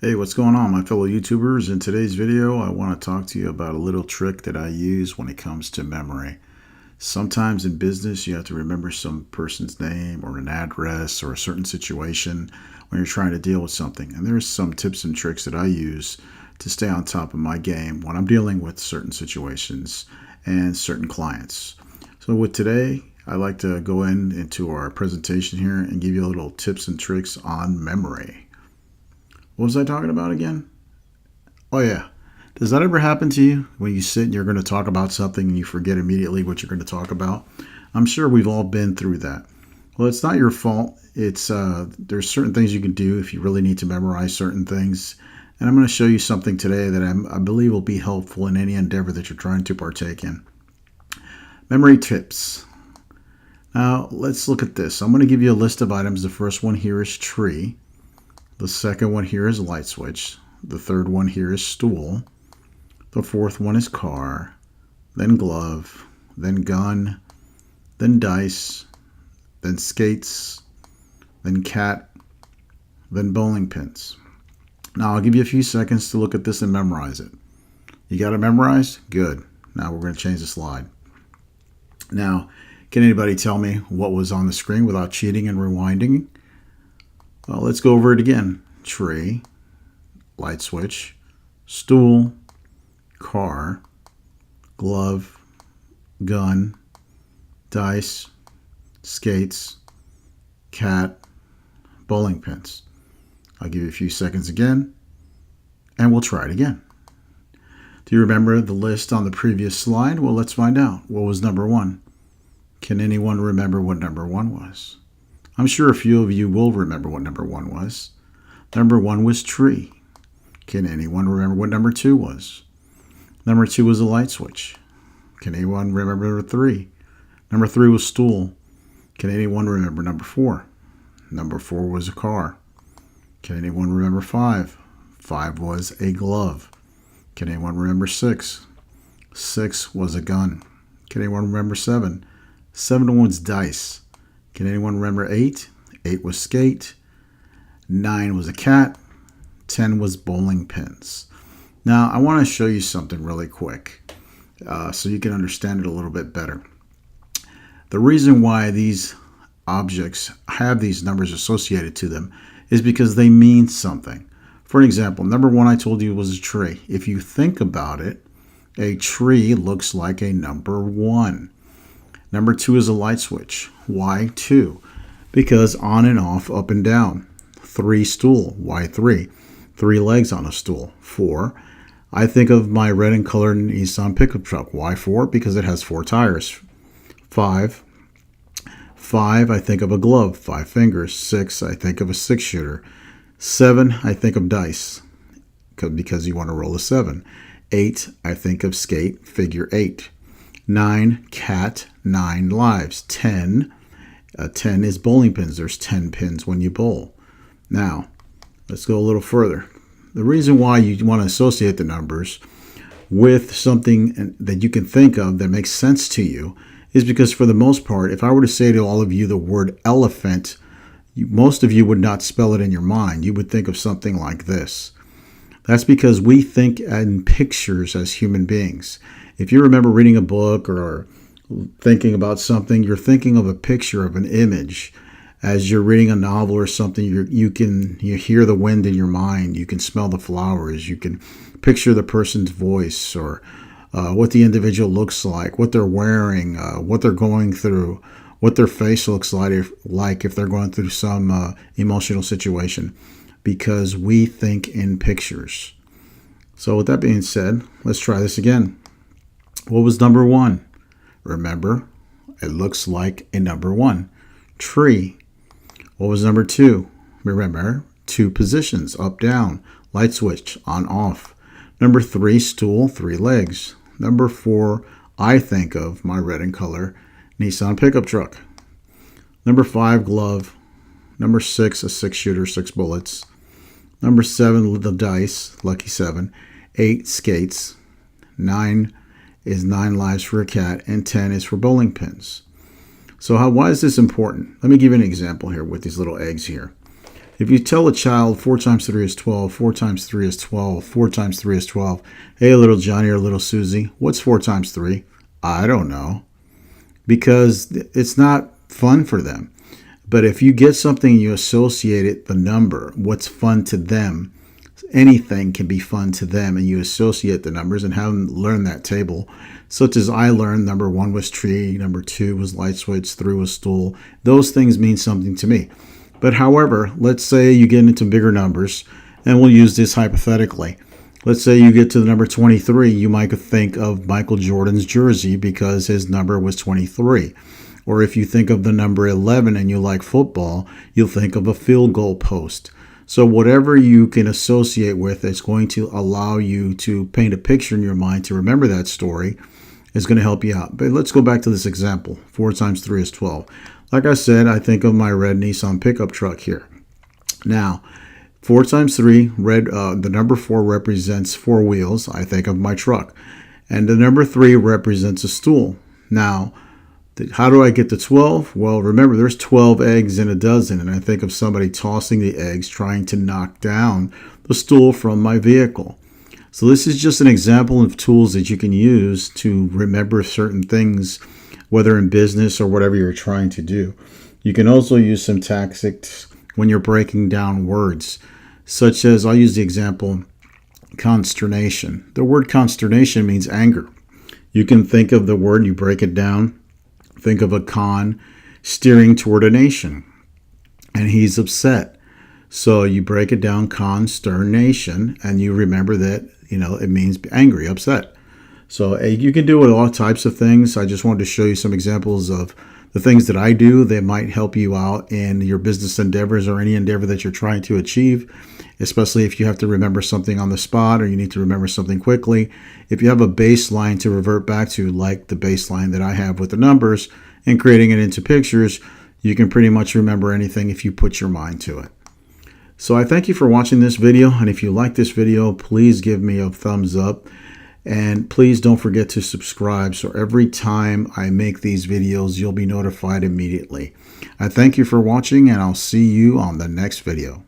Hey, what's going on, my fellow YouTubers? In today's video, I want to talk to you about a little trick that I use when it comes to memory. Sometimes in business, you have to remember some person's name or an address or a certain situation when you're trying to deal with something. And there's some tips and tricks that I use to stay on top of my game when I'm dealing with certain situations and certain clients. So with today, I like to go into our presentation here and give you a little tips and tricks on memory. What was I talking about again? Oh yeah. Does that ever happen to you when you sit and you're going to talk about something and you forget immediately what you're going to talk about? I'm sure we've all been through that. Well, it's not your fault. It's there's certain things you can do if you really need to memorize certain things. And I'm going to show you something today that I believe will be helpful in any endeavor that you're trying to partake in. Memory tips. Now, let's look at this. I'm going to give you a list of items. The first one here is tree. The second one here is light switch. The third one here is stool. The fourth one is car, then glove, then gun, then dice, then skates, then cat, then bowling pins. Now I'll give you a few seconds to look at this and memorize it. You got it memorized? Good. Now we're going to change the slide. Now, can anybody tell me what was on the screen without cheating and rewinding? Well, let's go over it again. Tree, light switch, stool, car, glove, gun, dice, skates, cat, bowling pins. I'll give you a few seconds again, and we'll try it again. Do you remember the list on the previous slide? Well, let's find out. What was number one? Can anyone remember what number one was? I'm sure a few of you will remember what number one was. Number one was tree. Can anyone remember what number two was? Number two was a light switch. Can anyone remember number three? Number three was stool. Can anyone remember number four? Number four was a car. Can anyone remember five? Five was a glove. Can anyone remember six? Six was a gun. Can anyone remember seven? Seven was dice. Can anyone remember eight? Eight was skate. 9 was a cat. 10 was bowling pins. Now, I want to show you something really quick so you can understand it a little bit better. The reason why these objects have these numbers associated to them is because they mean something. For example, number one I told you was a tree. If you think about it, a tree looks like a number one. Number two is a light switch. Why 2? Because on and off, up and down. 3, stool. Why 3? 3 legs on a stool. 4, I think of my red and colored Nissan pickup truck. Why 4? Because it has 4 tires. 5, I think of a glove. 5 fingers. 6, I think of a 6-shooter. 7, I think of dice because you want to roll a 7. 8, I think of skate, figure 8. 9, cat, 9 lives. 10 is bowling pins. There's 10 pins when you bowl. Now, let's go a little further. The reason why you want to associate the numbers with something that you can think of that makes sense to you is because for the most part, if I were to say to all of you the word elephant, most of you would not spell it in your mind. You would think of something like this. That's because we think in pictures as human beings. If you remember reading a book or thinking about something, you're thinking of a picture of an image. As you're reading a novel or something, you hear the wind in your mind. You can smell the flowers. You can picture the person's voice or what the individual looks like, what they're wearing, what they're going through, what their face looks like if they're going through some emotional situation, because we think in pictures. So with that being said, let's try this again. What was number one? Remember, it looks like a number one. Tree. What was number two? Remember, 2 positions, up, down, light switch, on, off. Number 3, stool, 3 legs. Number 4, I think of my red and color Nissan pickup truck. Number 5, glove. Number 6, a 6-shooter, 6 bullets. Number 7, the dice, lucky 7. 8, skates. 9 is 9 lives for a cat, and 10 is for bowling pins. So why is this important? Let me give you an example here with these little eggs here. If you tell a child 4 times 3 is 12, 4 times 3 is 12, 4 times 3 is 12, hey, little Johnny or little Susie, what's 4 times 3? I don't know, because it's not fun for them. But if you get something, you associate it, the number, what's fun to them, anything can be fun to them, and you associate the numbers and have them learn that table. Such as I learned number 1 was tree, number 2 was light switch, 3 was stool. Those things mean something to me. But however, let's say you get into bigger numbers, and we'll use this hypothetically. Let's say you get to the number 23, you might think of Michael Jordan's jersey because his number was 23. Or if you think of the number 11 and you like football, you'll think of a field goal post. So whatever you can associate with, it's going to allow you to paint a picture in your mind to remember that story. It's going to help you out. But let's go back to this example. 4 times 3 is 12. Like I said, I think of my red Nissan pickup truck here. Now, 4 times 3, the number 4 represents 4 wheels. I think of my truck. And the number 3 represents a stool. Now, how do I get to 12? Well, remember, there's 12 eggs in a dozen, and I think of somebody tossing the eggs, trying to knock down the stool from my vehicle. So this is just an example of tools that you can use to remember certain things, whether in business or whatever you're trying to do. You can also use some tactics when you're breaking down words, such as, I'll use the example, consternation. The word consternation means anger. You can think of the word, you break it down. Think of a con steering toward a nation, and he's upset. So you break it down, consternation, and you remember that, it means angry, upset. So you can do it with all types of things. I just wanted to show you some examples of the things that I do that might help you out in your business endeavors or any endeavor that you're trying to achieve, especially if you have to remember something on the spot or you need to remember something quickly. If you have a baseline to revert back to, like the baseline that I have with the numbers, and creating it into pictures, you can pretty much remember anything if you put your mind to it. So I thank you for watching this video, and if you like this video, please give me a thumbs up, and please don't forget to subscribe so every time I make these videos, you'll be notified immediately. I thank you for watching, and I'll see you on the next video.